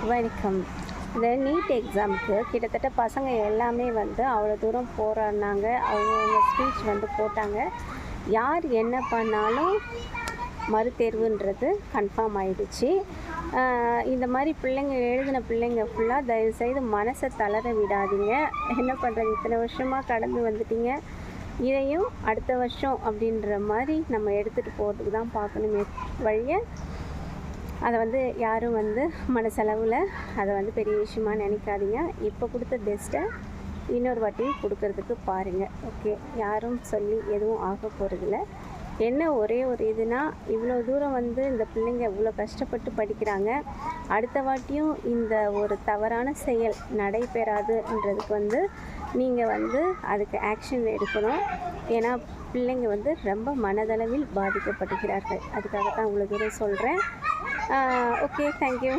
வணக்கம். இந்த நீட் எக்ஸாமுக்கு கிட்டத்தட்ட பசங்க எல்லாமே வந்து அவ்வளோ தூரம் போராடினாங்க. அவங்கவுங்க ஸ்பீச் வந்து போட்டாங்க. யார் என்ன பண்ணாலும் மறுதேர்வுன்றது கன்ஃபார்ம் ஆயிடுச்சு. இந்த மாதிரி பிள்ளைங்க எழுதின பிள்ளைங்க ஃபுல்லாக தயவுசெய்து மனசை தளர விடாதீங்க. என்ன பண்ணுறது, இத்தனை வருஷமாக கடந்து வந்துட்டீங்க. இதையும் அடுத்த வருஷம் அப்படின்ற மாதிரி நம்ம எடுத்துகிட்டு போகிறதுக்கு தான் பார்க்கணுமே வழிய அதை வந்து யாரும் வந்து மனசளவில் அதை வந்து பெரிய விஷயமா நினைக்காதீங்க. இப்போ கொடுத்த பெஸ்ட்டை இன்னொரு வாட்டியும் கொடுக்கறதுக்கு பாருங்கள். ஓகே, யாரும் சொல்லி எதுவும் ஆக போகிறதில்ல. என்ன ஒரே ஒரு இதுனா, இவ்வளோ தூரம் வந்து இந்த பிள்ளைங்க இவ்வளோ கஷ்டப்பட்டு படிக்கிறாங்க. அடுத்த வாட்டியும் இந்த ஒரு தவறான செயல் நடைபெறாதுன்றதுக்கு வந்து நீங்கள் வந்து அதுக்கு ஆக்ஷன் எடுக்கணும். ஏன்னா பிள்ளைங்க வந்து ரொம்ப மனதளவில் பாதிக்கப்படுகிறார்கள். அதுக்காக தான் இவ்வளோ தூரம் சொல்கிறேன். Okay, thank you.